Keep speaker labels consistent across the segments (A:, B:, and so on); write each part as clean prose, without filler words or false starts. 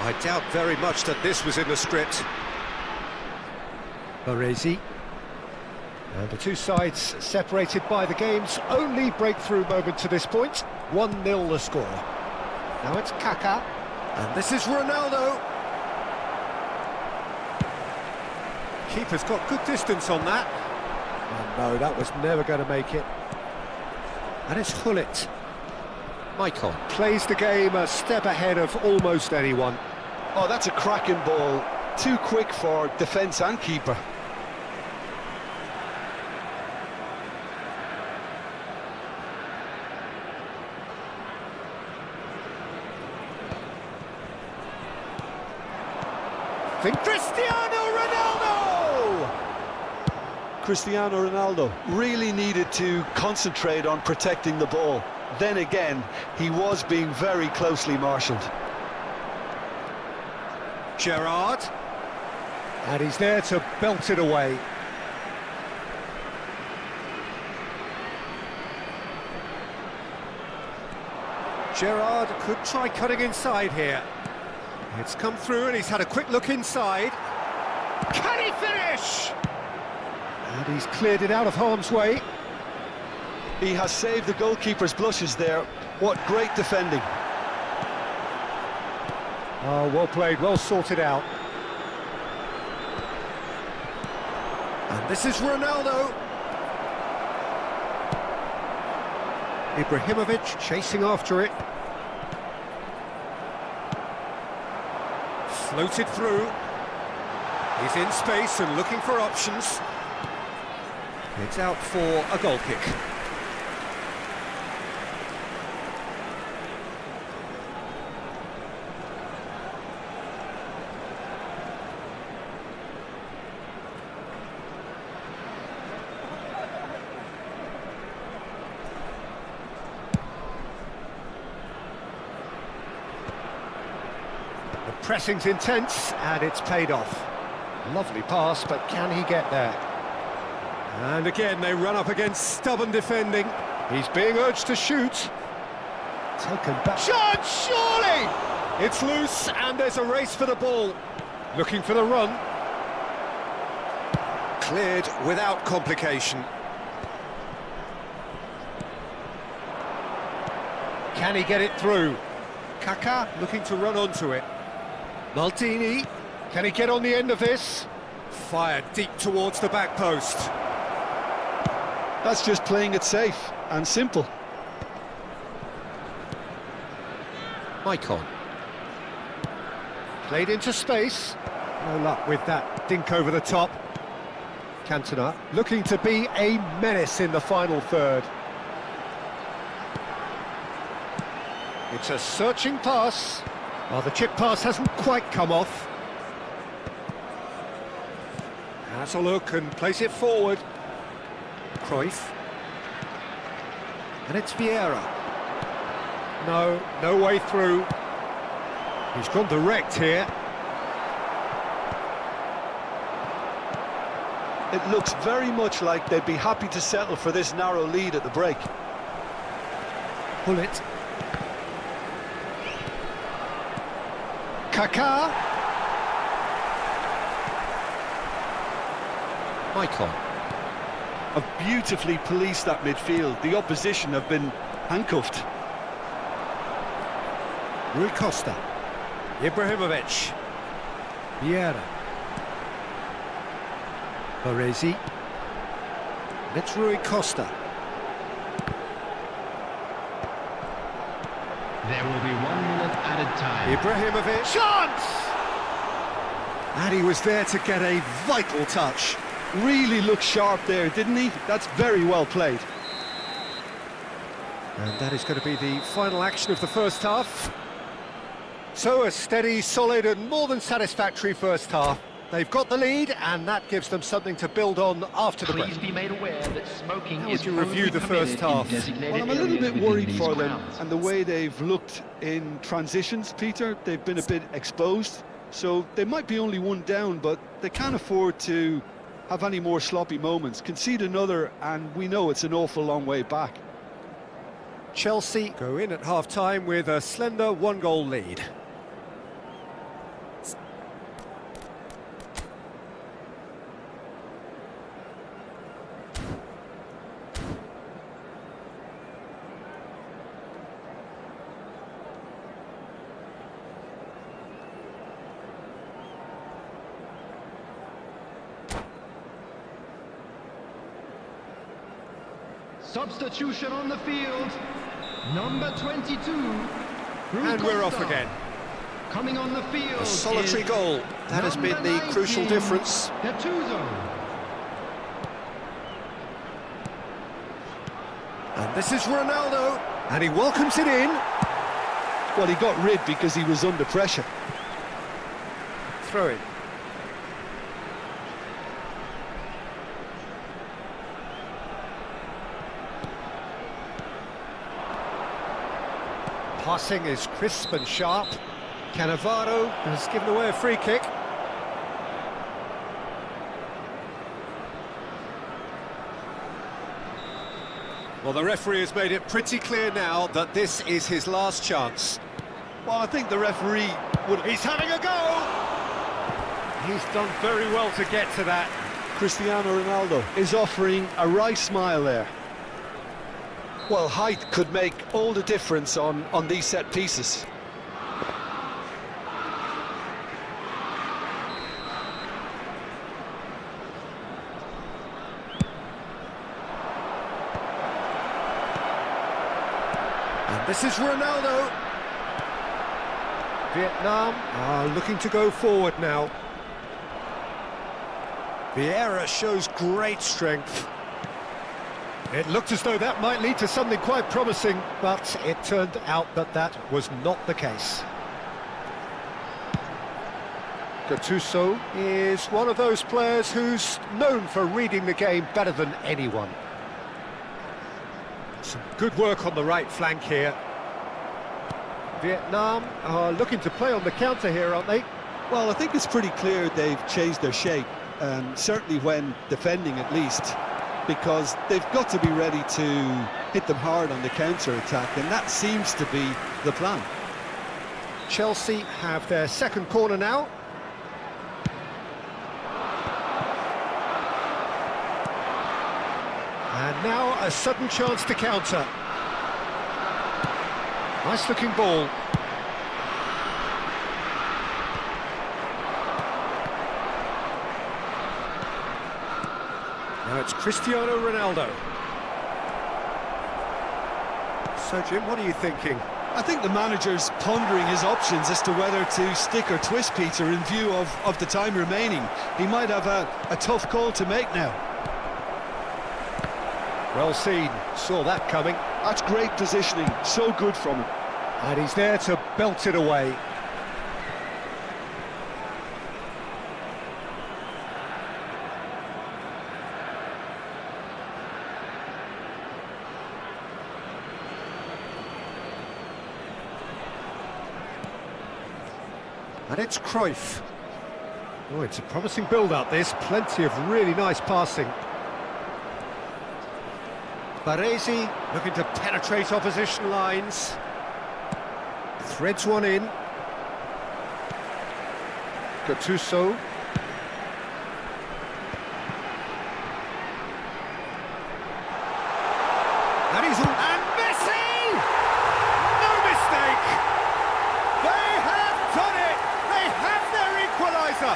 A: I doubt very much that this was in the script.
B: Baresi. And the two sides separated by the game's only breakthrough moment to this point. 1-0 the score. Now it's Kaká.
A: And this is Ronaldo. Keeper's got good distance on that.
B: And no, that was never going to make it. And it's Hullet.
A: Michael.
B: Plays the game a step ahead of almost anyone.
C: Oh, that's a cracking ball. Too quick for defence and keeper.
B: Think Cristiano Ronaldo!
C: Cristiano Ronaldo really needed to concentrate on protecting the ball. Then again, he was being very closely marshalled.
A: Gerrard.
B: And he's there to belt it away.
A: Gerrard could try cutting inside here. It's come through and he's had a quick look inside. Can he finish?
B: And he's cleared it out of harm's way.
C: He has saved the goalkeeper's blushes there. What great defending.
B: Oh, well played, well sorted out.
A: And this is Ronaldo.
B: Ibrahimovic chasing after it.
A: Floated through. He's in space and looking for options. It's out for a goal kick.
B: The pressing's intense, and it's paid off. Lovely pass, but can he get there?
A: And again, they run up against stubborn defending.
B: He's being urged to shoot. Taken back.
A: Shot, surely! It's loose, and there's a race for the ball.
B: Looking for the run.
A: Cleared without complication.
B: Can he get it through?
A: Kaká looking to run onto it.
B: Maldini. Can he get on the end of this?
A: Fired deep towards the back post.
C: That's just playing it safe and simple.
A: Michael.
B: Played into space. No luck with that dink over the top. Cantona looking to be a menace in the final third. It's a searching pass. Oh, the chip pass hasn't quite come off.
A: Has a look and plays it forward.
B: Cruyff. And it's Vieira. No, no way through. He's gone direct here.
C: It looks very much like they'd be happy to settle for this narrow lead at the break.
B: Hullet. Kaká.
A: Michael.
C: Have beautifully policed that midfield. The opposition have been handcuffed.
B: Rui Costa.
A: Ibrahimovic.
B: Vieira. Baresi. And it's Rui Costa.
D: There will be 1 minute added time.
A: Ibrahimovic.
B: Chance!
A: And he was there to get a vital touch.
C: Really looked sharp there, didn't he? That's very well played.
A: And that is going to be the final action of the first half. So a steady, solid and more than satisfactory first half. They've got the lead and that gives them something to build on after the break.
D: Please be made aware that smoking
A: How
D: is
A: would you review
D: only
A: the first
D: permitted in
A: half?
D: designated
C: Well, I'm a little
D: areas
C: bit
D: within
C: worried
D: these
C: for them
D: grounds.
C: and the way they've looked in transitions, Peter. They've been a bit exposed, so they might be only one down, but they can't afford to have any more sloppy moments. Concede another, and we know it's an awful long way back.
A: Chelsea go in at half-time with a slender one-goal lead.
D: Substitution on the field. Number 22.
A: And we're off again.
D: Coming on the field.
B: A solitary
D: is
B: goal. That has been the
D: number
B: crucial
D: 19,
B: difference.
D: Gattuso.
A: And this is Ronaldo, and he welcomes it in.
C: Well, he got rid because he was under pressure.
A: Throw it. Passing is crisp and sharp. Cannavaro has given away a free kick. Well, the referee has made it pretty clear now that this is his last chance.
C: Well, I think the referee would...
A: He's having a go! He's done very well to get to that.
C: Cristiano Ronaldo is offering a wry smile there. Well, height could make all the difference on these set pieces.
A: And this is Ronaldo. Vietnam are looking to go forward now. Vieira shows great strength. It looked as though that might lead to something quite promising, but it turned out that that was not the case. Gattuso is one of those players who's known for reading the game better than anyone. Some good work on the right flank here. Vietnam are looking to play on the counter here, aren't they?
C: Well, I think it's pretty clear they've changed their shape, certainly when defending at least, because they've got to be ready to hit them hard on the counter-attack, and that seems to be the plan.
A: Chelsea have their second corner now. And now a sudden chance to counter. Nice looking ball. Now it's Cristiano Ronaldo. So Jim, what are you thinking?
C: I think the manager's pondering his options as to whether to stick or twist Peter in view of the time remaining. He might have a tough call to make now.
A: Well seen, saw that coming.
C: That's great positioning, so good from him.
A: And he's there to belt it away. And it's Cruyff. Oh, it's a promising build-up, this. Plenty of really nice passing. Baresi looking to penetrate opposition lines. Threads one in. Gattuso. And he's... And Messi! No mistake! They have done it! They have their equaliser!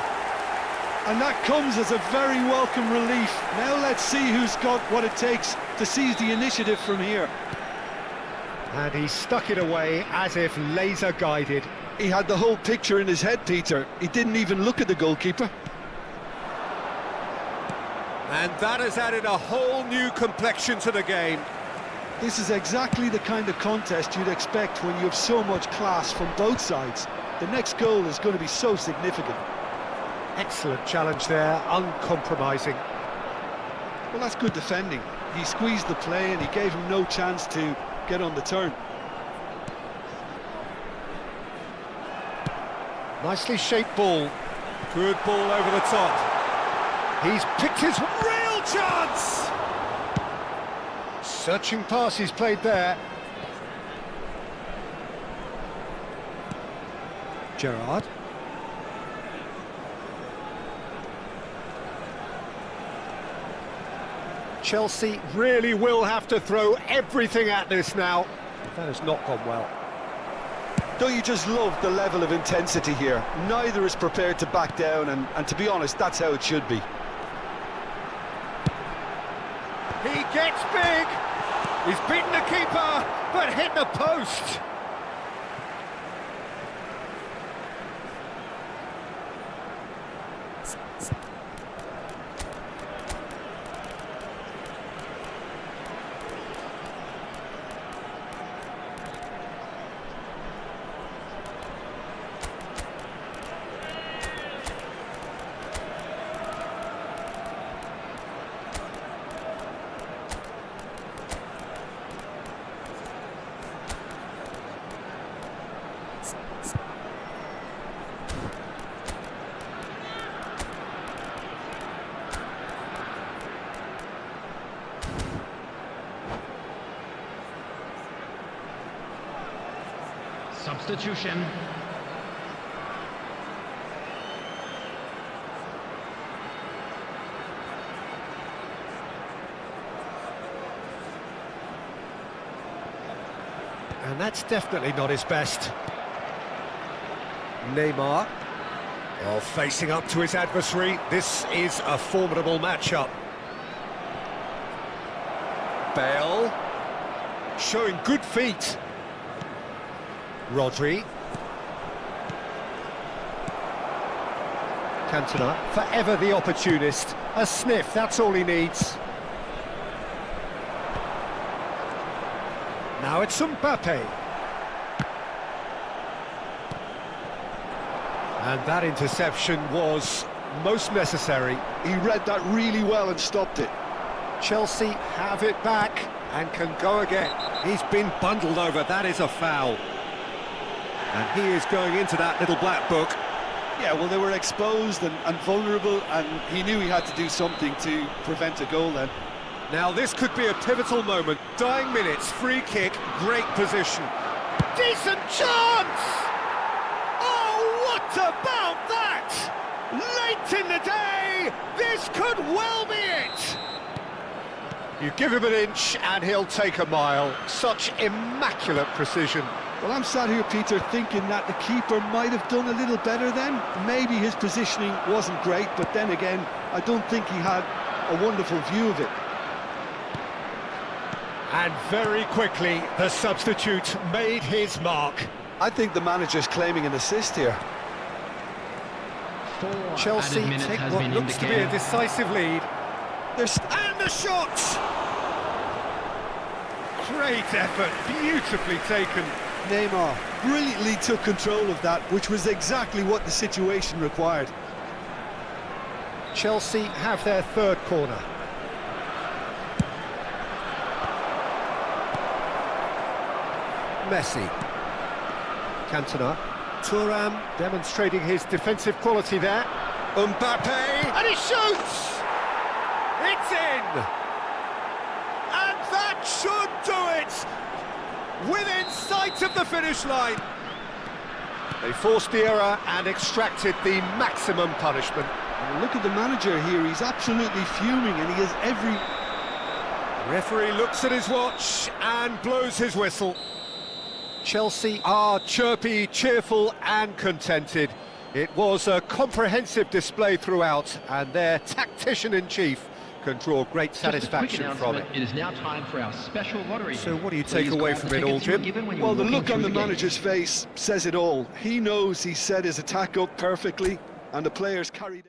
C: And that comes as a very welcome relief. Now let's see who's got what it takes to seize the initiative from here.
A: And he stuck it away as if laser guided.
C: He had the whole picture in his head, Peter. He didn't even look at the goalkeeper.
A: And that has added a whole new complexion to the game.
C: This is exactly the kind of contest you'd expect when you have so much class from both sides. The next goal is going to be so significant.
A: Excellent challenge there, uncompromising.
C: Well, that's good defending. He squeezed the play and he gave him no chance to get on the turn.
A: Nicely shaped ball. Good ball over the top. He's picked his real chance! Searching pass he's played there. Gerrard. Chelsea really will have to throw everything at this now. That has not gone well.
C: Don't you just love the level of intensity here? Neither is prepared to back down, and to be honest, that's how it should be.
A: He gets big, He's beaten the keeper, but hit the post.
D: Substitution.
B: And that's definitely not his best. Neymar.
A: Well, facing up to his adversary, this is a formidable matchup. Bale, showing good feet. Rodri. Cantona, forever the opportunist. A sniff, that's all he needs. Now it's Mbappe. And that interception was most necessary.
C: He read that really well and stopped it.
A: Chelsea have it back and can go again. He's been bundled over, that is a foul. And he is going into that little black book.
C: Yeah, well, they were exposed and vulnerable, and he knew he had to do something to prevent a goal then.
A: Now this could be a pivotal moment. Dying minutes, free kick, great position. Decent chance! Oh, what about that? Late in the day, this could well be it. You give him an inch and he'll take a mile. Such immaculate precision.
C: Well, I'm sat here, Peter, thinking that the keeper might have done a little better then. Maybe his positioning wasn't great, but then again, I don't think he had a wonderful view of it.
A: And very quickly, the substitute made his mark.
C: I think the manager's claiming an assist here.
A: Chelsea take what looks to be a decisive lead. And the shot! Great effort, beautifully taken.
C: Neymar brilliantly took control of that, which was exactly what the situation required.
A: Chelsea have their third corner. Messi. Cantona. Thuram demonstrating his defensive quality there. Mbappe, and he shoots! It's in! And that should do it! Within sight of the finish line. They forced the error and extracted the maximum punishment.
C: Well, look at the manager here, he's absolutely fuming, and he has every...
A: Referee looks at his watch and blows his whistle. Chelsea are chirpy, cheerful and contented. It was a comprehensive display throughout, and their tactician-in-chief can draw great satisfaction from it.
D: It is now time for our special lottery.
A: So what do you take away from it all, Jim?
C: Well, the look on the manager's face says it all. He knows he set his attack up perfectly, and the players carried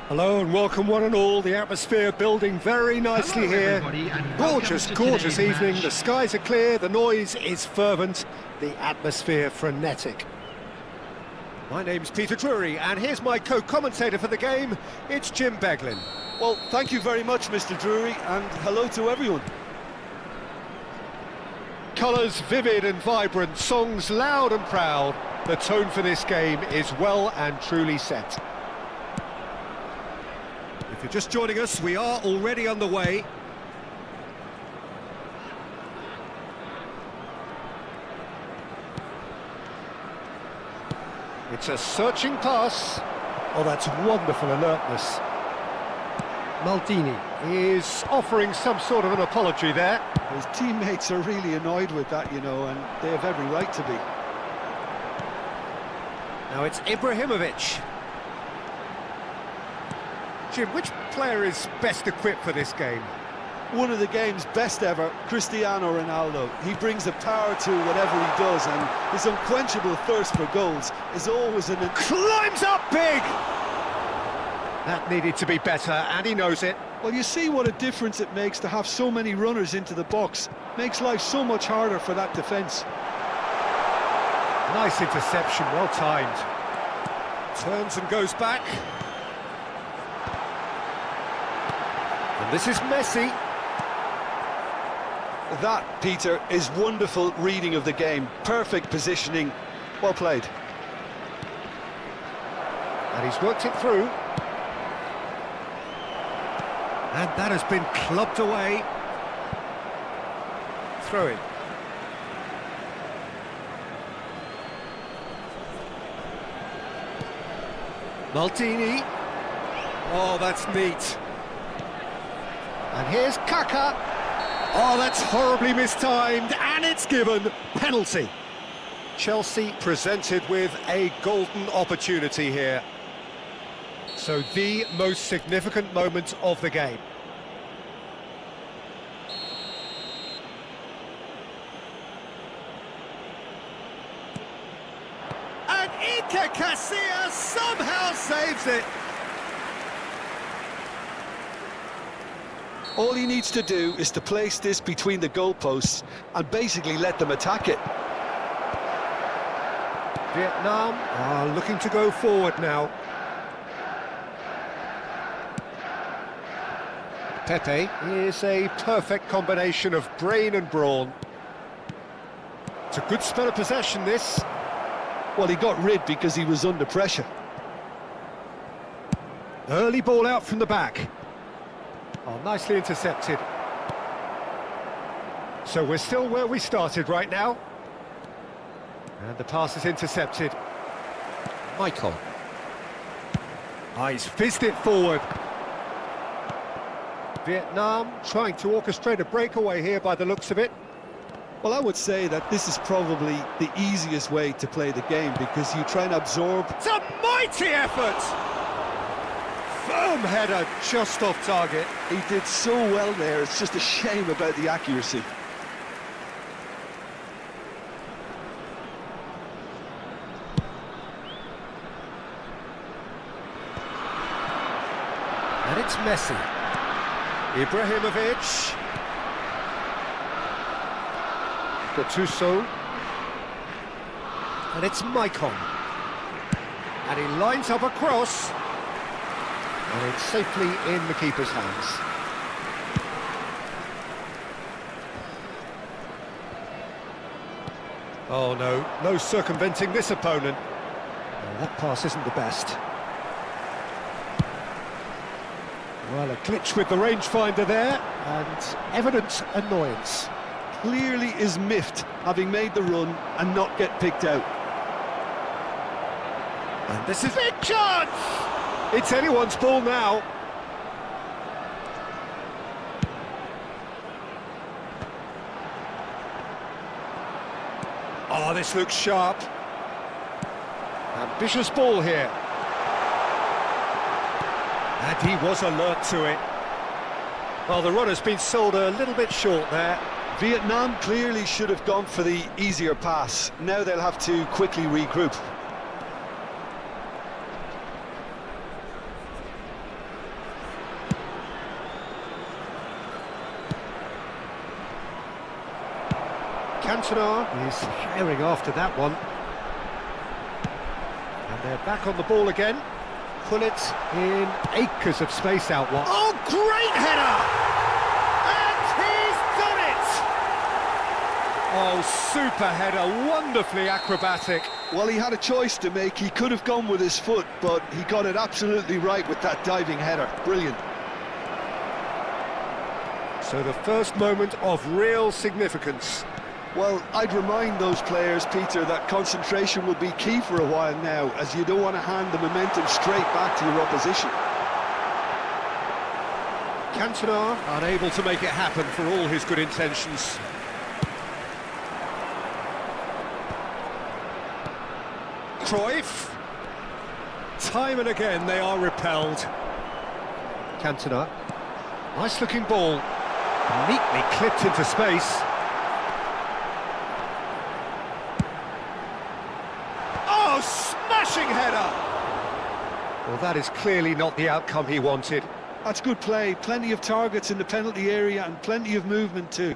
A: Hello and welcome one and all. The atmosphere building very nicely
D: Hello,
A: here.
D: everybody, and
A: Gorgeous,
D: welcome to
A: gorgeous
D: today's
A: evening.
D: match.
A: The skies are clear, the noise is fervent, the atmosphere frenetic. My name's Peter Drury, and here's my co-commentator for the game. It's Jim Beglin.
C: Well, thank you very much, Mr. Drury, and hello to everyone.
A: Colours vivid and vibrant, songs loud and proud. The tone for this game is well and truly set. If you're just joining us, we are already underway. It's a searching pass. Oh, that's wonderful alertness. Maldini is offering some sort of an apology there.
C: His teammates are really annoyed with that, you know, and they have every right to be.
A: Now it's Ibrahimovic. Jim, which player is best equipped for this game?
C: One of the game's best ever, Cristiano Ronaldo. He brings a power to whatever he does, and his unquenchable thirst for goals is always an...
A: Climbs up big! That needed to be better, and he knows it.
C: Well, you see what a difference it makes to have so many runners into the box. Makes life so much harder for that defence.
A: Nice interception, well timed. Turns and goes back. And this is Messi.
C: That, Peter, is wonderful reading of the game. Perfect positioning. Well played.
A: And he's worked it through. And that has been clubbed away. Throw it. Maldini. Oh, that's neat. And here's Kaka. Oh, that's horribly mistimed, and it's given. Penalty. Chelsea presented with a golden opportunity here. So the most significant moment of the game. And Iker Casillas somehow saves it.
C: All he needs to do is to place this between the goalposts and basically let them attack it.
A: Vietnam are looking to go forward now. Pepe is a perfect combination of brain and brawn. It's a good spell of possession, this.
C: Well, he got rid because he was under pressure.
A: Early ball out from the back. Oh, nicely intercepted. So we're still where we started right now. And the pass is intercepted. Michael. He's fizzed it forward. Vietnam trying to orchestrate a breakaway here by the looks of it.
C: Well, I would say that this is probably the easiest way to play the game because you try and absorb...
A: It's a mighty effort! Firm header just off target.
C: He did so well there, it's just a shame about the accuracy.
A: And it's Messi. Ibrahimovic. Gattuso. And it's Maicon. And he lines up a cross. And it's safely in the keeper's hands. Oh no, no circumventing this opponent. Oh, that pass isn't the best. Well, a glitch with the rangefinder there, and evident annoyance.
C: Clearly is miffed, having made the run and not get picked out.
A: And this is big chance! It's anyone's ball now. Oh, this looks sharp. Ambitious ball here. And he was alert to it. Well, the runner's been sold a little bit short there.
C: Vietnam clearly should have gone for the easier pass. Now they'll have to quickly regroup.
A: Cantona is herring after that one. And they're back on the ball again. Pull it in acres of space out wide. Oh, great header! And he's done it! Oh, super header, wonderfully acrobatic.
C: Well, he had a choice to make. He could have gone with his foot, but he got it absolutely right with that diving header. Brilliant.
A: So the first moment of real significance.
C: Well, I'd remind those players, Peter, that concentration will be key for a while now, as you don't want to hand the momentum straight back to your opposition.
A: Cantona unable to make it happen for all his good intentions. Cruyff. Time and again they are repelled. Cantona. Nice looking ball. Neatly clipped into space. Oh, smashing header! Well, that is clearly not the outcome he wanted.
C: That's good play. Plenty of targets in the penalty area and plenty of movement too.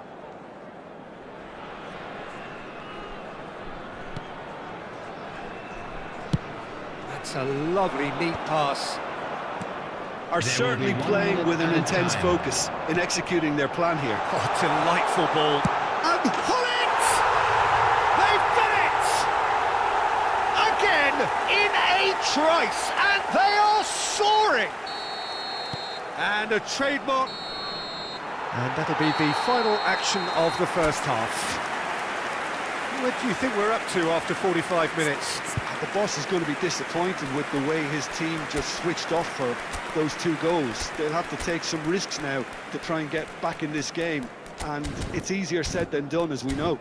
A: That's a lovely, neat pass.
C: Are certainly playing with an intense focus in executing their plan here.
A: Oh, delightful ball. And pull it! They've done it! Again, in a trice, and they are soaring! And a trademark. And that'll be the final action of the first half. What do you think we're up to after 45 minutes?
C: The boss is going to be disappointed with the way his team just switched off for those 2 goals. They'll have to take some risks now to try and get back in this game, and it's easier said than done, as we know.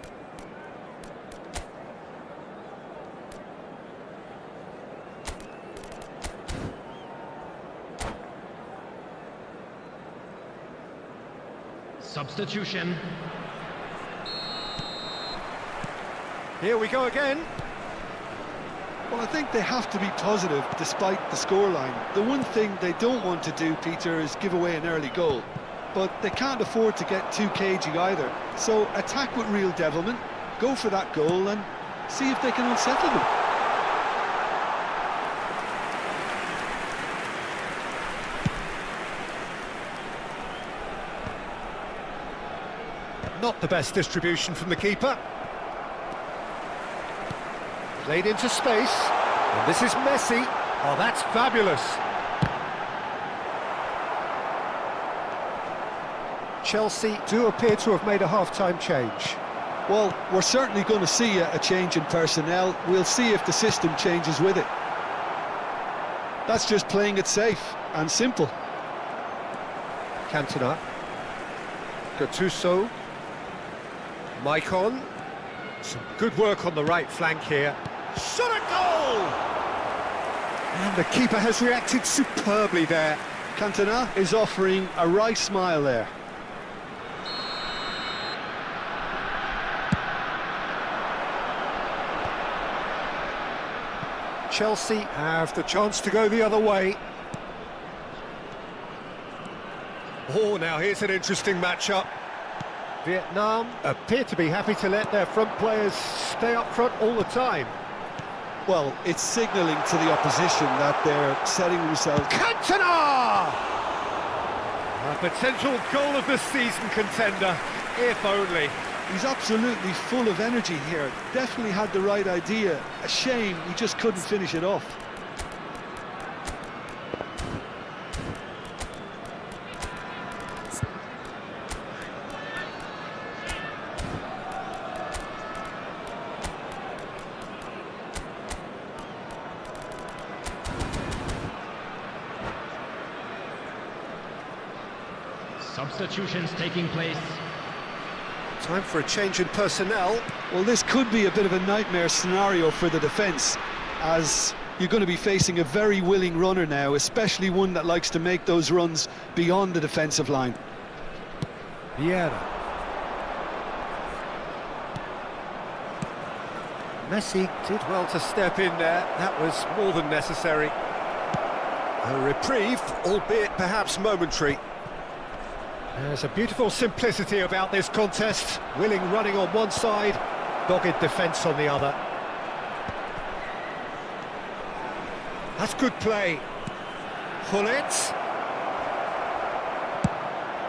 D: Substitution.
A: Here we go again.
C: Well, I think they have to be positive despite the scoreline. The one thing they don't want to do, Peter, is give away an early goal. But they can't afford to get too cagey either. So attack with real devilment, go for that goal and see if they can unsettle them.
A: Not the best distribution from the keeper. Played into space, and this is Messi. Oh, that's fabulous. Chelsea do appear to have made a half-time change.
C: Well, we're certainly going to see a change in personnel. We'll see if the system changes with it. That's just playing it safe and simple.
A: Cantona. Gattuso. Maicon. Some good work on the right flank here. Shot a goal! And the keeper has reacted superbly there.
C: Cantona is offering a wry smile there.
A: Chelsea have the chance to go the other way. Oh, now here's an interesting matchup. Vietnam appear to be happy to let their front players stay up front all the time.
C: Well, it's signalling to the opposition that they're setting themselves...
A: Cantona! A potential goal of the season contender, if only.
C: He's absolutely full of energy here. Definitely had the right idea. A shame he just couldn't finish it off.
D: Substitutions taking place.
A: Time for a change in personnel.
C: Well, this could be a bit of a nightmare scenario for the defence, as you're going to be facing a very willing runner now, especially one that likes to make those runs beyond the defensive line.
A: Vieira. Messi did well to step in there. That was more than necessary. A reprieve, albeit perhaps momentary. There's a beautiful simplicity about this contest. Willing running on one side, dogged defence on the other. That's good play. Gullit.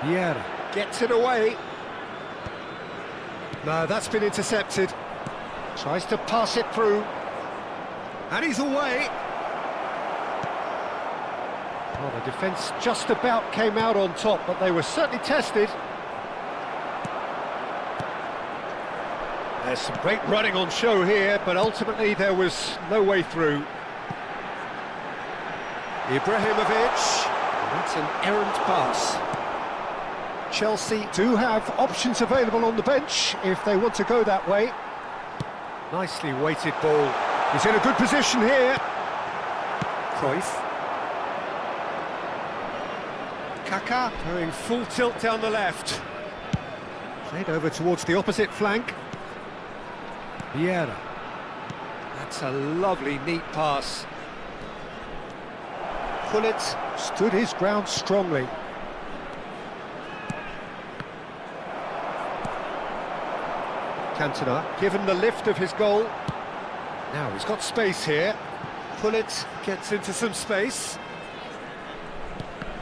A: Vieira gets it away. No, that's been intercepted. Tries to pass it through. And he's away. Well, the defence just about came out on top, but they were certainly tested. There's some great running on show here, but ultimately there was no way through. Ibrahimovic. That's an errant pass. Chelsea do have options available on the bench if they want to go that way. Nicely weighted ball. He's in a good position here. Cruyff. Kaká going full tilt down the left. Played over towards the opposite flank. Vieira. That's a lovely, neat pass. Gullit stood his ground strongly. Cantona, given the lift of his goal. Now he's got space here. Gullit gets into some space.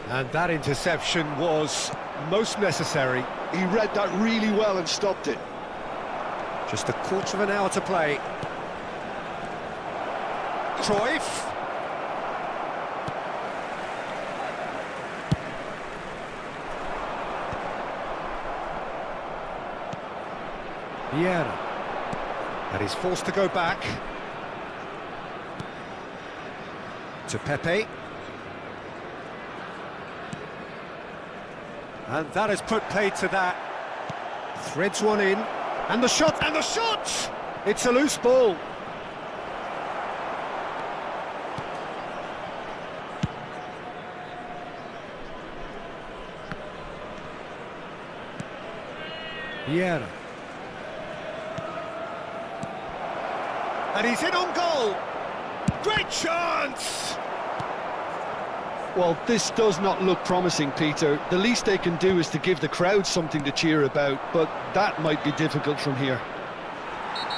A: And that interception was most necessary.
C: He read that really well and stopped it.
A: Just a quarter of an hour to play. Cruyff. Vieira. And he's forced to go back. To Pepe. And that has put paid to that. Threads one in. And the shot, and the shot! It's a loose ball. Vieira. And he's in on goal. Great chance!
C: Well, this does not look promising, Peter. The least they can do is to give the crowd something to cheer about, but that might be difficult from here.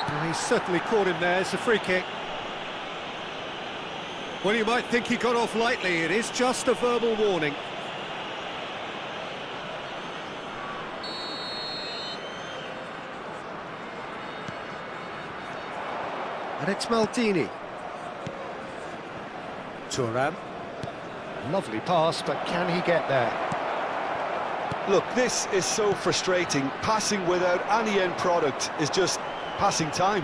A: Well, he's certainly caught him there. It's a free kick. Well, you might think he got off lightly. It is just a verbal warning. And it's Maldini. Thuram. Lovely pass, but can he get there?
C: Look, this is so frustrating. Passing without any end product is just passing time.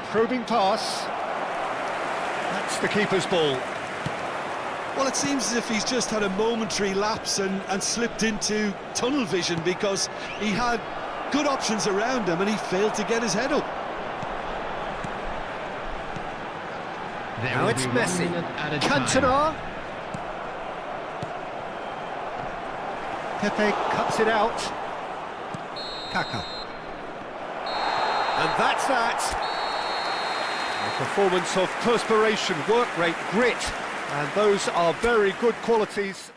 A: Probing pass. That's the keeper's ball.
C: Well, it seems as if he's just had a momentary lapse and slipped into tunnel vision because he had good options around him and he failed to get his head up.
A: Now it's Messi. Cantona. Pepe cuts it out. Kaká. And that's that. A performance of perspiration, work rate, grit. And those are very good qualities.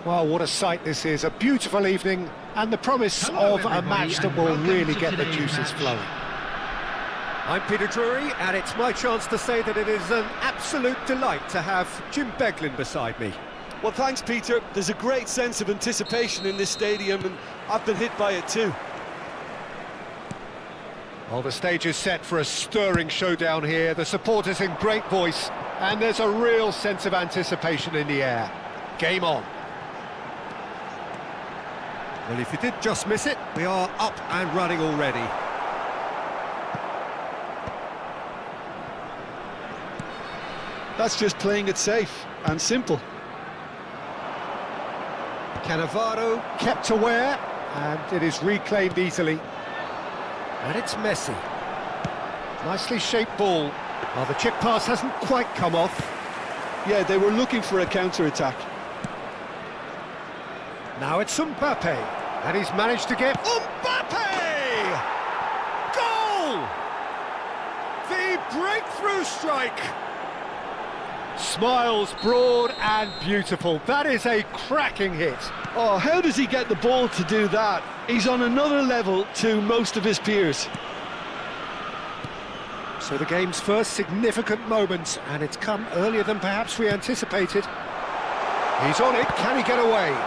B: Well, what a sight this is, a beautiful evening, and the promise
D: Hello,
B: of a
D: everybody,
B: match that
D: and
B: will
D: welcome
B: really
D: to
B: get the
D: today's
B: juices
D: match.
B: flowing.
A: I'm Peter Drury, and it's my chance to say that it is an absolute delight to have Jim Beglin beside me.
E: Well, thanks, Peter. There's a great sense of anticipation in this stadium, and I've been hit by it too.
A: Well, the stage is set for a stirring showdown here. The supporters in great voice, and there's a real sense of anticipation in the air. Game on. Well, if you did just miss it, we are up and running already.
C: That's just playing it safe and simple.
A: Cannavaro kept aware, and it is reclaimed easily. And it's Messi. Nicely shaped ball. Well, the chip pass hasn't quite come off.
C: Yeah, they were looking for a counter-attack.
A: Now it's Mbappe, and he's managed to get Mbappe! Goal! The breakthrough strike! Smiles broad and beautiful. That is a cracking hit.
C: Oh, how does he get the ball to do that? He's on another level to most of his peers.
A: So the game's first significant moment, and it's come earlier than perhaps we anticipated. He's on it, can he get away?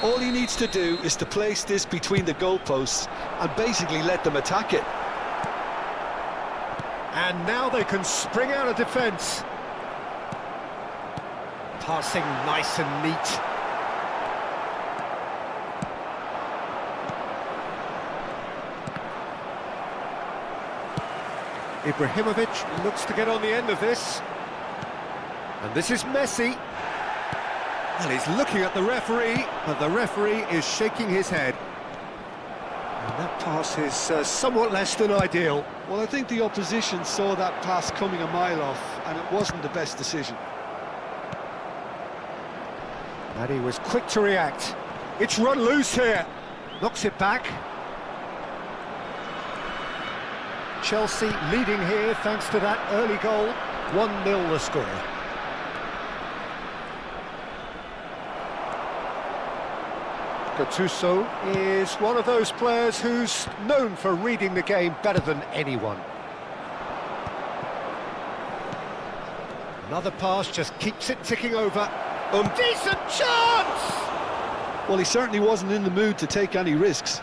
C: All he needs to do is to place this between the goalposts and basically let them attack it.
A: And now they can spring out of defence. Passing nice and neat. Ibrahimovic looks to get on the end of this. And this is Messi. Well, he's looking at the referee, but the referee is shaking his head. And that pass is somewhat less than ideal.
C: Well, I think the opposition saw that pass coming a mile off, and it wasn't the best decision.
A: And he was quick to react. It's run loose here. Knocks it back. Chelsea leading here thanks to that early goal. 1-0 the score. Gattuso is one of those players who's known for reading the game better than anyone. Another pass just keeps it ticking over. Decent chance!
C: Well, he certainly wasn't in the mood to take any risks.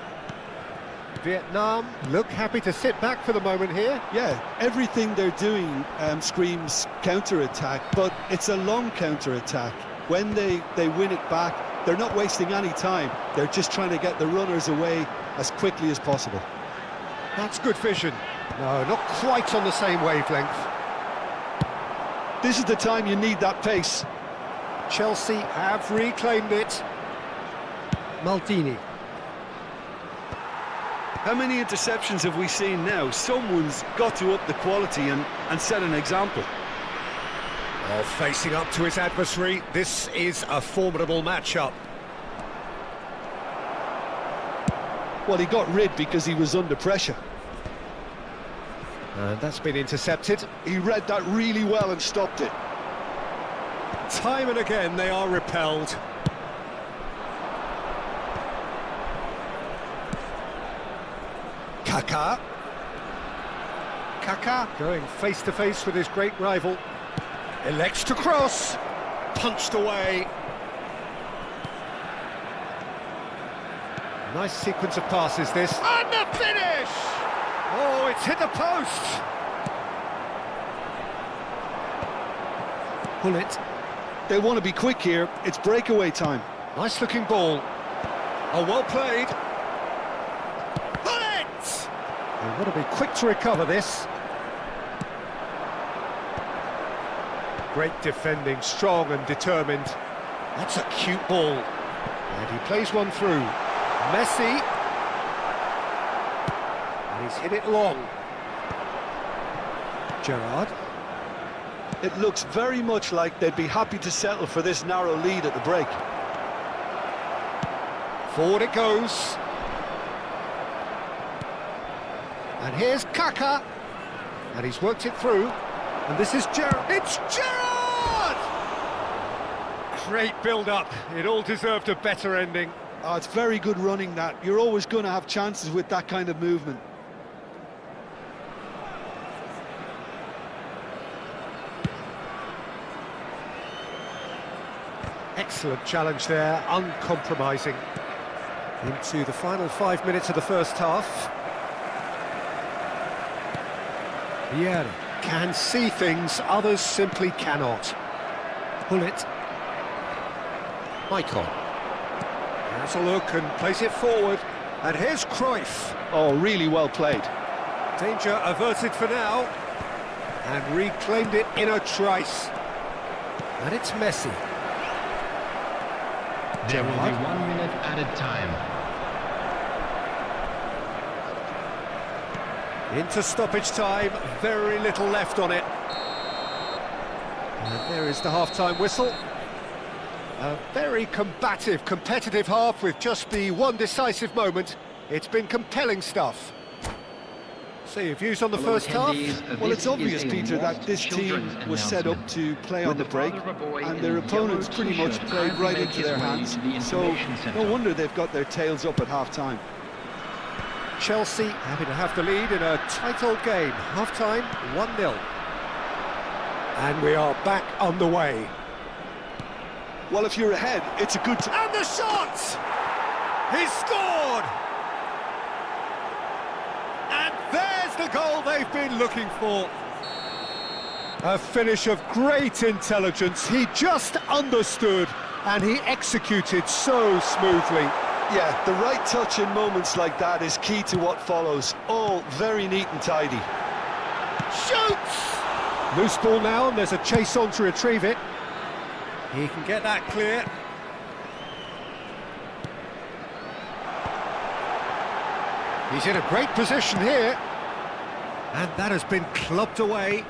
A: Vietnam look happy to sit back for the moment here.
C: Yeah, everything they're doing screams counter-attack, but it's a long counter-attack. When they win it back, they're not wasting any time. They're just trying to get the runners away as quickly as possible.
A: That's good vision. No, not quite on the same wavelength.
C: This is the time you need that pace.
A: Chelsea have reclaimed it. Maldini.
E: How many interceptions have we seen now? Someone's got to up the quality and set an example.
A: Well, facing up to his adversary, this is a formidable matchup.
C: Well, he got rid because he was under pressure.
A: And that's been intercepted.
C: He read that really well and stopped it.
A: Time and again they are repelled. Kaká. Kaká going face to face with his great rival. Elects to cross. Punched away. Nice sequence of passes this. And the finish! Oh, it's hit the post. Pull it.
C: They want to be quick here. It's breakaway time.
A: Nice looking ball. Oh, well played. Pull it! They want to be quick to recover this. Great defending, strong and determined. That's a cute ball. And he plays one through. Messi. And he's hit it long. Gerrard.
C: It looks very much like they'd be happy to settle for this narrow lead at the break.
A: Forward it goes. And here's Kaká. And he's worked it through. And this is Gerrard. It's Gerrard! Great build-up. It all deserved a better ending.
C: Oh, it's very good running that. You're always going to have chances with that kind of movement.
A: Excellent challenge there, uncompromising. Into the final 5 minutes of the first half. Vieira can see things others simply cannot. Pull it. Maicon. Has a look and plays it forward. And here's Cruyff.
C: Oh, really well played.
A: Danger averted for now. And reclaimed it in a trice. And it's Messi.
D: There will be 1 minute added time.
A: Into stoppage time, very little left on it. And there is the half-time whistle. A very combative, competitive half with just the one decisive moment. It's been compelling stuff. So your views on the first half?
C: Well, it's obvious, Peter, that this team was set up to play on the break, and their opponents pretty much played right into their hands, so no wonder they've got their tails up at half-time.
A: Chelsea happy to have the lead in a tight old game. Half-time, 1-0. And we are back on the way.
C: Well, if you're ahead, it's a good...
A: And the shot! He's scored! And there's the goal they've been looking for. A finish of great intelligence. He just understood and he executed so smoothly.
C: Yeah, the right touch in moments like that is key to what follows. All very neat and tidy.
A: Shoots! Loose ball now, and there's a chase on to retrieve it. He can get that clear. He's in a great position here. And that has been clubbed away.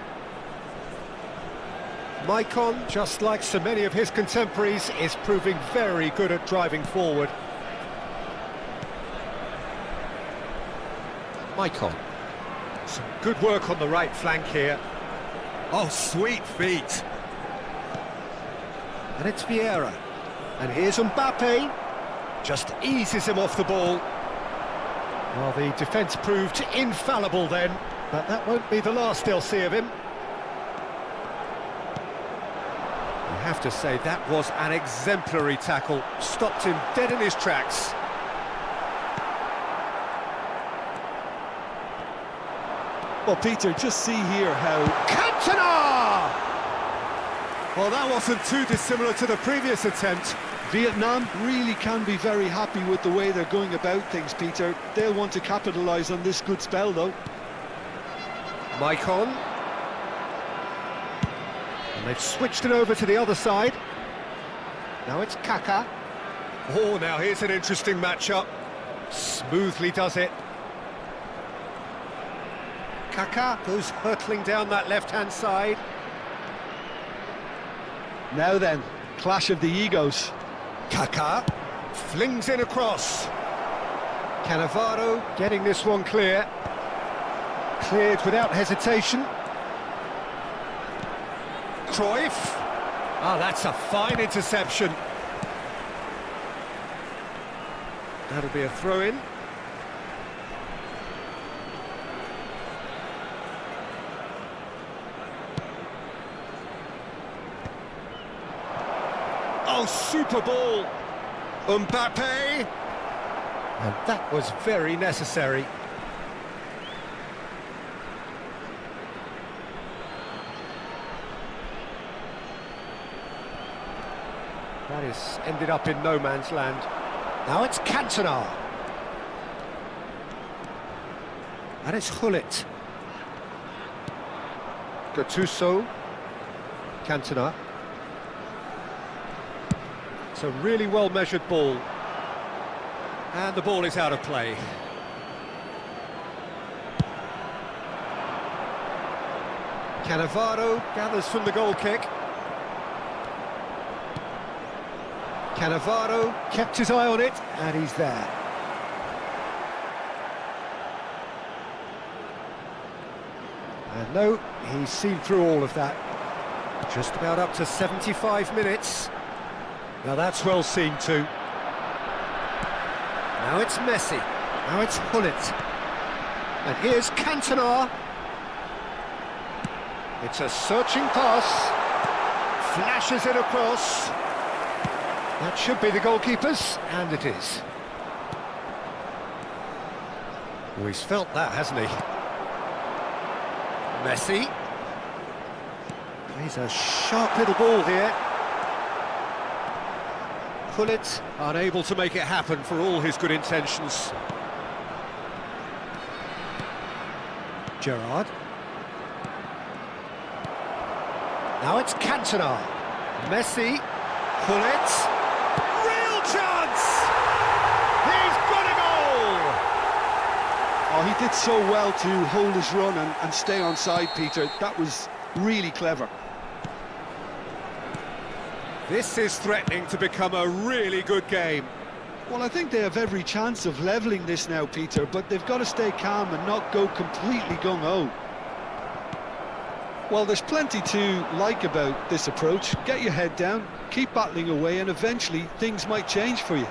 A: Maicon, just like so many of his contemporaries, is proving very good at driving forward. Maicon. Some good work on the right flank here. Oh, sweet feet. And it's Vieira. And here's Mbappe. Just eases him off the ball. Well, the defence proved infallible then, but that won't be the last they'll see of him. You have to say that was an exemplary tackle. Stopped him dead in his tracks.
C: Well, Peter, just see here how...
A: Cantona! Well, that wasn't too dissimilar to the previous attempt.
C: Vietnam really can be very happy with the way they're going about things, Peter. They'll want to capitalise on this good spell, though.
A: Maicon. And they've switched it over to the other side. Now it's Kaká. Oh, now here's an interesting matchup. Smoothly does it. Kaká goes hurtling down that left-hand side.
C: Now then, clash of the egos.
A: Kaká flings in across. Cannavaro getting this one clear. Cleared without hesitation. Cruyff. Ah, that's a fine interception. That'll be a throw-in. Oh, super ball. Mbappe. And that was very necessary. That is ended up in no man's land. Now it's Cantona. And it's Gullit. Gattuso. Cantona. It's a really well-measured ball. And the ball is out of play. Cannavaro gathers from the goal kick. Cannavaro kept his eye on it, and he's there. And no, he's seen through all of that. Just about up to 75 minutes. Now that's well seen too. Now it's Messi. Now it's Hullet. And here's Cantona. It's a searching pass. Flashes it across. That should be the goalkeeper's, and it is. Oh, he's felt that, hasn't he? Messi. Plays a sharp little ball here. Hullet unable to make it happen for all his good intentions. Gerrard. Now it's Cantona. Messi. Hullet. Real chance! He's got a goal!
C: Oh, he did so well to hold his run and stay on side, Peter. That was really clever.
A: This is threatening to become a really good game.
C: Well, I think they have every chance of levelling this now, Peter, but they've got to stay calm and not go completely gung-ho. Well, there's plenty to like about this approach. Get your head down, keep battling away, and eventually things might change for you.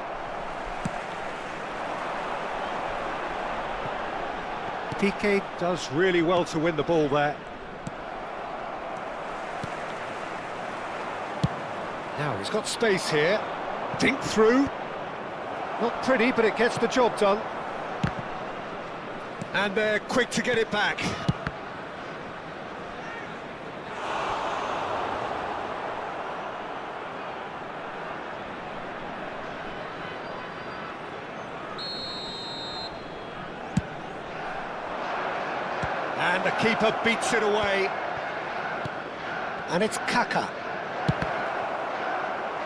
A: Piqué does really well to win the ball there. Now he's got space here. Dink through. Not pretty, but it gets the job done. And they're quick to get it back. And the keeper beats it away. And it's Kaka.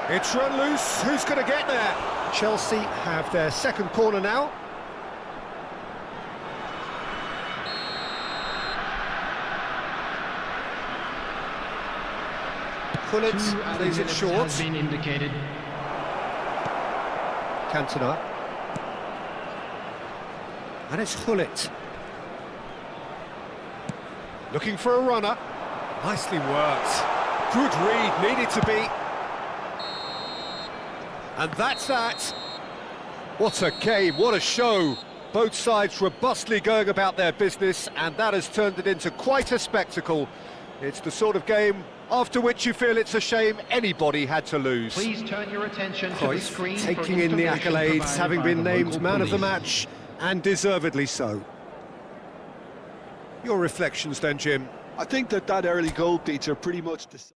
A: It's run loose. Who's going to get there? Chelsea have their second corner now. Hullet plays it short.
D: Has been indicated.
A: Cantona. And it's Hullet. Looking for a runner. Nicely worked. Good read, needed to be. And that's that. What a game, what a show. Both sides robustly going about their business, and that has turned it into quite a spectacle. It's the sort of game after which you feel it's a shame anybody had to lose.
D: Please turn your attention to the
A: Cruyff
D: screen for
A: taking in the
D: information
A: accolades,
D: provided
A: having
D: by
A: been
D: the
A: named
D: local
A: man of the
D: police.
A: match, and deservedly so. Your reflections then, Jim?
C: I think that early goal, Peter, pretty much decided.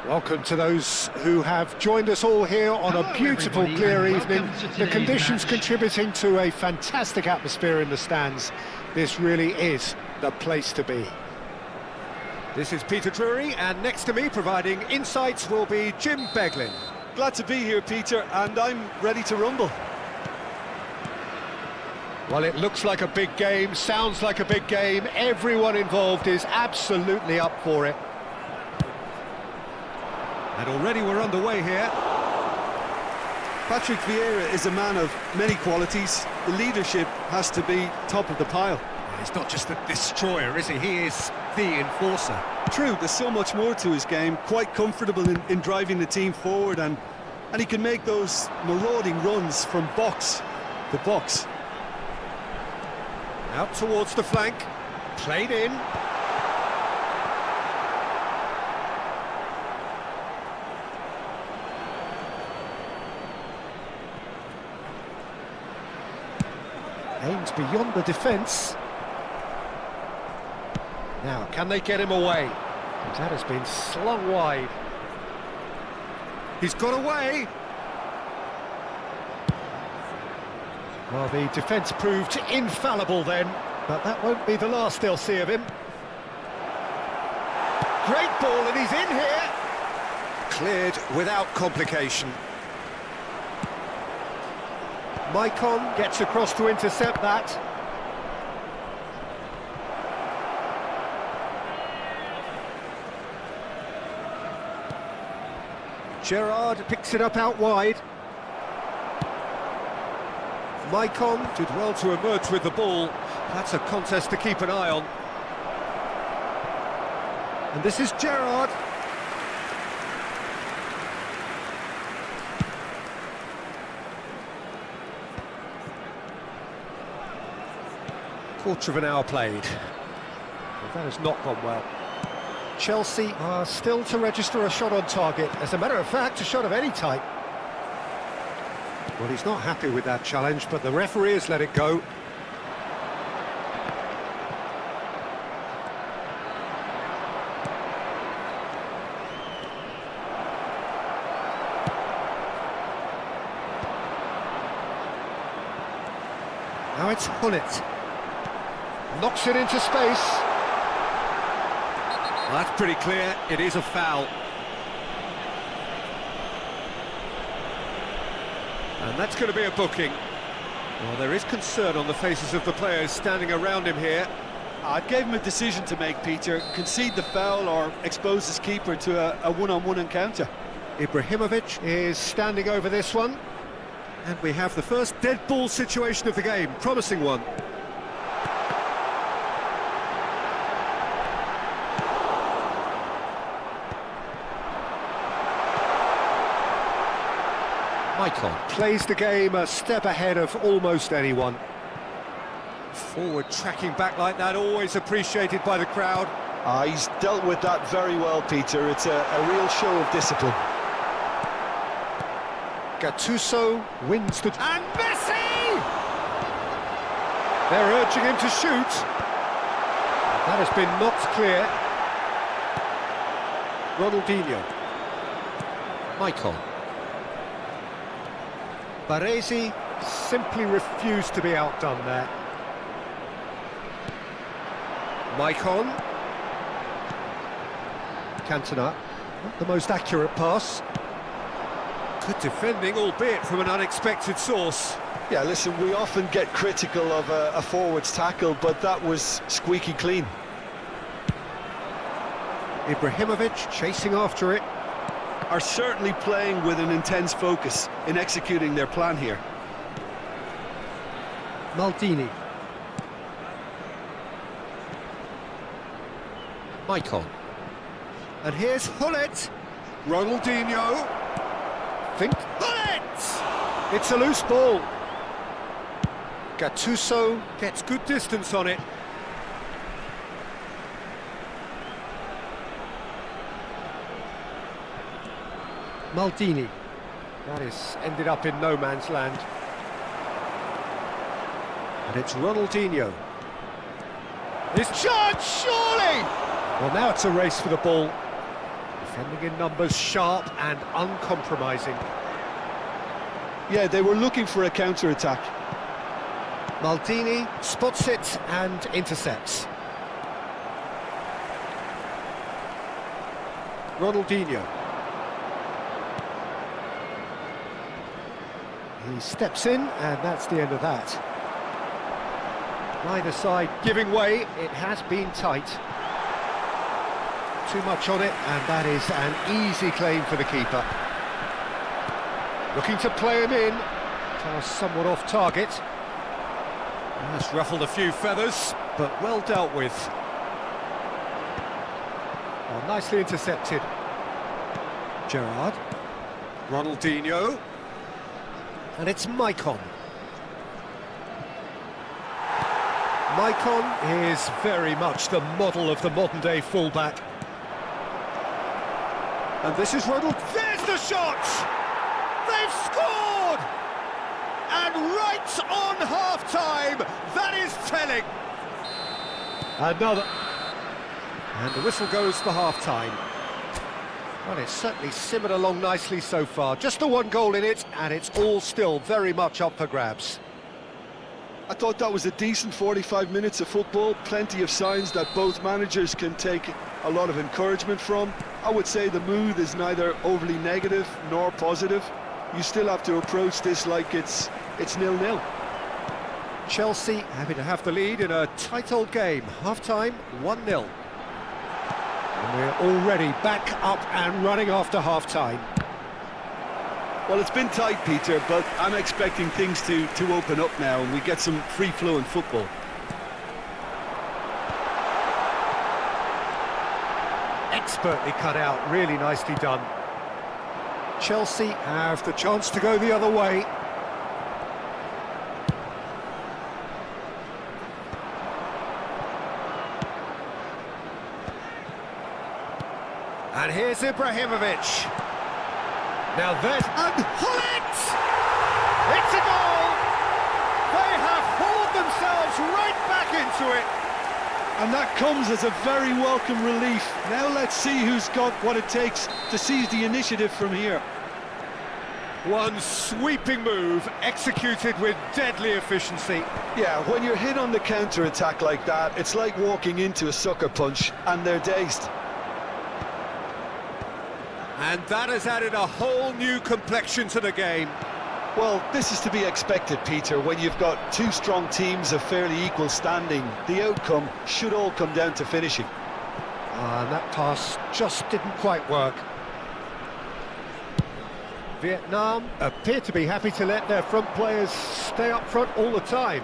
A: Welcome to those who have joined us all here on a
D: Hello,
A: beautiful,
D: everybody,
A: clear
D: and
A: evening.
D: welcome to
A: The
D: today's
A: conditions
D: match.
A: contributing to a fantastic atmosphere in the stands. This really is the place to be. This is Peter Drury, and next to me providing insights will be Jim Beglin.
E: Glad to be here, Peter, and I'm ready to rumble.
A: Well, it looks like a big game, sounds like a big game. Everyone involved is absolutely up for it. And already we're underway here.
E: Patrick Vieira is a man of many qualities. The leadership has to be top of the pile.
A: He's not just a destroyer, is he? He is the enforcer.
E: True, there's so much more to his game. Quite comfortable in driving the team forward, and he can make those marauding runs from box to box.
A: Out towards the flank, played in. Aims beyond the defence. Now, can they get him away? That has been slung wide. He's got away. Well, the defence proved infallible then, but that won't be the last they'll see of him. Great ball, and he's in here. Cleared without complication. Maicon gets across to intercept that. Gerrard picks it up out wide. Maicon did well to emerge with the ball. That's a contest to keep an eye on. And this is Gerrard. Quarter of an hour played. Well, that has not gone well. Chelsea are still to register a shot on target. As a matter of fact, a shot of any type. Well, he's not happy with that challenge, but the referee has let it go. Now it's Hullet. Knocks it into space. Well, that's pretty clear. It is a foul. And that's going to be a booking. Well, there is concern on the faces of the players standing around him here.
E: I'd gave him a decision to make, Peter. Concede the foul or expose his keeper to a one-on-one encounter.
A: Ibrahimovic is standing over this one. And we have the first dead ball situation of the game. Promising one. Maicon plays the game a step ahead of almost anyone. Forward tracking back like that, always appreciated by the crowd.
C: He's dealt with that very well, Peter. It's a real show of discipline.
A: Gattuso wins the... And Messi! They're urging him to shoot. That has been knocked clear. Ronaldinho. Maicon. Baresi simply refused to be outdone there. Maicon. Cantona. Not the most accurate pass. Good defending, albeit from an unexpected source.
C: Yeah, listen, we often get critical of a forward's tackle, but that was squeaky clean.
A: Ibrahimovic chasing after it.
E: Are certainly playing with an intense focus in executing their plan here.
A: Maldini. Maicon. And here's Hullet. Ronaldinho. Think. Hullet! It's a loose ball. Gattuso gets good distance on it. Maldini. That is ended up in no man's land. And it's Ronaldinho. His chance, surely! Well, now it's a race for the ball. Defending in numbers, sharp and uncompromising.
C: Yeah, they were looking for a counter-attack.
A: Maldini spots it and intercepts. Ronaldinho. He steps in, and that's the end of that. Neither side giving way. It has been tight. Too much on it, and that is an easy claim for the keeper. Looking to play him in. Pass somewhat off target. That's ruffled a few feathers, but well dealt with. Well, nicely intercepted. Gerrard. Ronaldinho. And it's Maicon. Maicon is very much the model of the modern-day fullback. And this is Ronald. There's the shot! They've scored! And right on half-time, that is telling. Another. And the whistle goes for half-time. Well, it's certainly simmered along nicely so far. Just the one goal in it, and it's all still very much up for grabs.
C: I thought that was a decent 45 minutes of football. Plenty of signs that both managers can take a lot of encouragement from. I would say the mood is neither overly negative nor positive. You still have to approach this like it's 0-0.
A: Chelsea happy to have the lead in a tight old game. Half-time, 1-0. And we're already back up and running after half-time.
C: Well, it's been tight, Peter, but I'm expecting things to open up now and we get some free-flowing football.
A: Expertly cut out, really nicely done. Chelsea have the chance to go the other way. And here's Ibrahimovic. Now there's... And Hullet! It's a goal! They have hauled themselves right back into it.
C: And that comes as a very welcome relief. Now let's see who's got what it takes to seize the initiative from here.
A: One sweeping move, executed with deadly efficiency.
C: Yeah, when you're hit on the counter-attack like that, it's like walking into a sucker punch, and they're dazed.
A: And that has added a whole new complexion to the game.
C: Well, this is to be expected, Peter, when you've got two strong teams of fairly equal standing. The outcome should all come down to finishing.
A: And that pass just didn't quite work. Vietnam appear to be happy to let their front players stay up front all the time.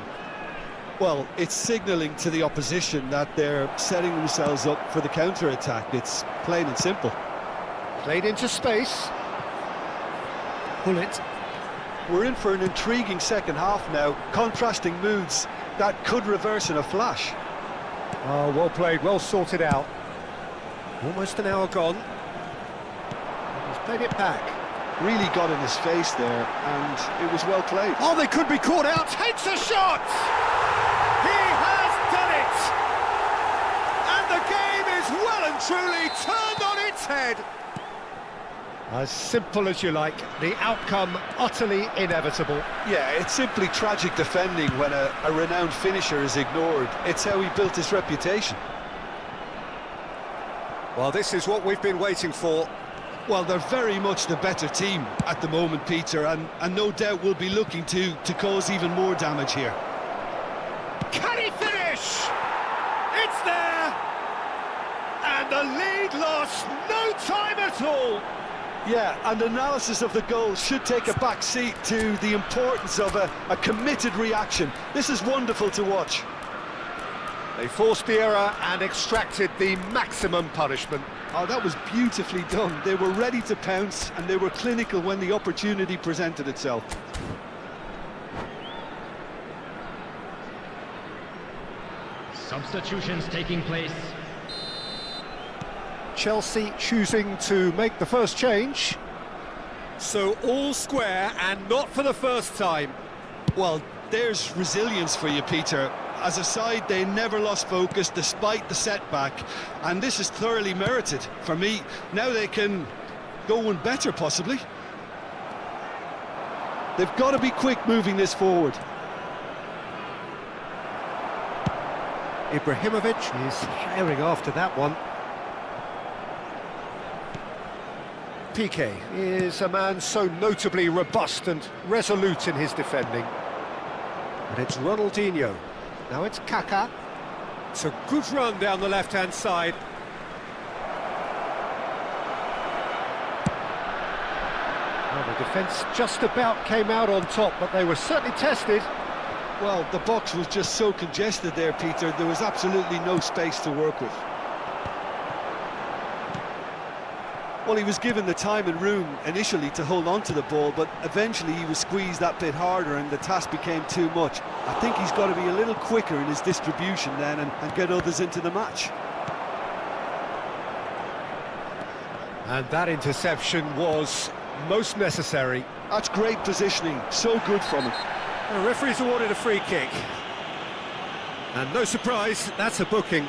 C: Well, it's signalling to the opposition that they're setting themselves up for the counter-attack. It's plain and simple.
A: Played into space. Hullet.
C: We're in for an intriguing second half now, contrasting moods that could reverse in a flash.
A: Oh, well played, well sorted out. Almost an hour gone. He's played it back.
C: Really got in his face there, and it was well played.
A: Oh, they could be caught out. Takes a shot! He has done it! And the game is well and truly turned on its head. As simple as you like, the outcome utterly inevitable.
C: Yeah, it's simply tragic defending when a renowned finisher is ignored. It's how he built his reputation.
A: Well, this is what we've been waiting for.
C: Well, they're very much the better team at the moment, Peter, and no doubt will be looking to cause even more damage here.
A: Can he finish? It's there! And the lead lost no time at all.
C: Yeah, and analysis of the goal should take a back seat to the importance of a committed reaction. This is wonderful to watch.
A: They forced the error and extracted the maximum punishment.
C: Oh, that was beautifully done. They were ready to pounce, and they were clinical when the opportunity presented itself.
D: Substitutions taking place.
A: Chelsea choosing to make the first change. So all square and not for the first time.
C: Well, there's resilience for you, Peter. as a side, they never lost focus despite the setback, and this is thoroughly merited for me. Now they can go one better, possibly. They've got to be quick moving this forward.
A: Ibrahimovic is herring after that one. Piqué is a man so notably robust and resolute in his defending. And it's Ronaldinho. Now it's Kaká. It's a good run down the left-hand side. Well, the defence just about came out on top, but they were certainly tested.
C: Well, the box was just so congested there, Peter. There was absolutely no space to work with. Well, he was given the time and room initially to hold on to the ball, but eventually he was squeezed that bit harder and the task became too much. I think he's got to be a little quicker in his distribution then and get others into the match.
A: And that interception was most necessary.
C: That's great positioning, so good from him.
A: The referee's awarded a free kick. And no surprise, that's a booking.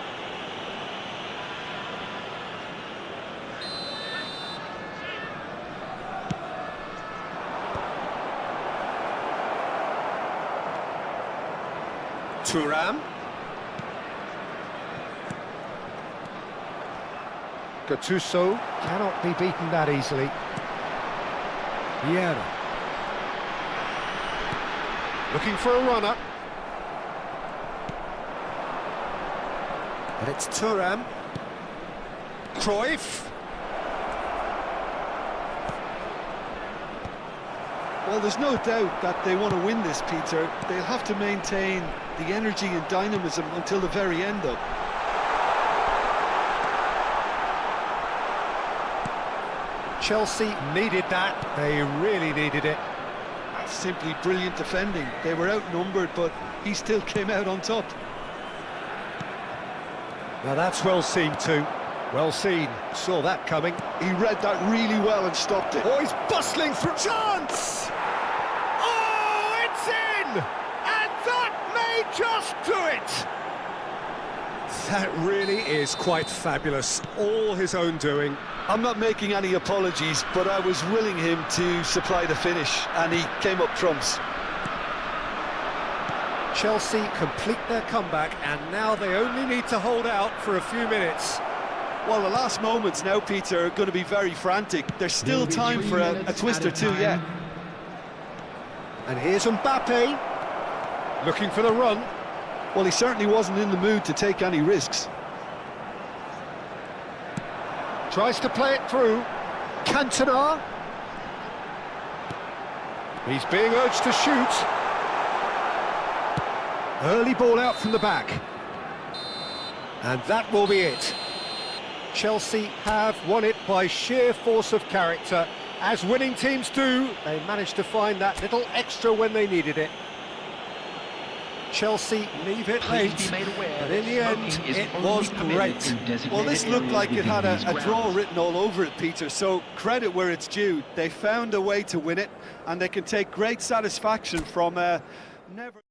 A: Thuram. Gattuso cannot be beaten that easily. Vieira. Looking for a runner. But it's Thuram. Cruyff.
C: Well, there's no doubt that they want to win this, Peter. They'll have to maintain the energy and dynamism until the very end, though.
A: Chelsea needed that. They really needed it.
C: That's simply brilliant defending. They were outnumbered, but he still came out on top.
A: Now that's well seen too. Well seen. Saw that coming.
C: He read that really well and stopped it.
A: Oh, he's bustling through. Chance! Oh, it's in! And that may just do it! That really is quite fabulous. All his own doing.
C: I'm not making any apologies, but I was willing him to supply the finish, and he came up trumps.
A: Chelsea complete their comeback, and now they only need to hold out for a few minutes.
C: Well, the last moments now, Peter, are going to be very frantic. There's still time for a twist or two yet.
A: And here's Mbappe, looking for the run.
C: Well, he certainly wasn't in the mood to take any risks.
A: Tries to play it through. Cantona. He's being urged to shoot. Early ball out from the back. And that will be it. Chelsea have won it by sheer force of character. As winning teams do, they managed to find that little extra when they needed it. Chelsea leave it late, but in the end, it was great.
C: Well, this looked like it had a draw written all over it, Peter, so credit where it's due. They found a way to win it, and they can take great satisfaction from never...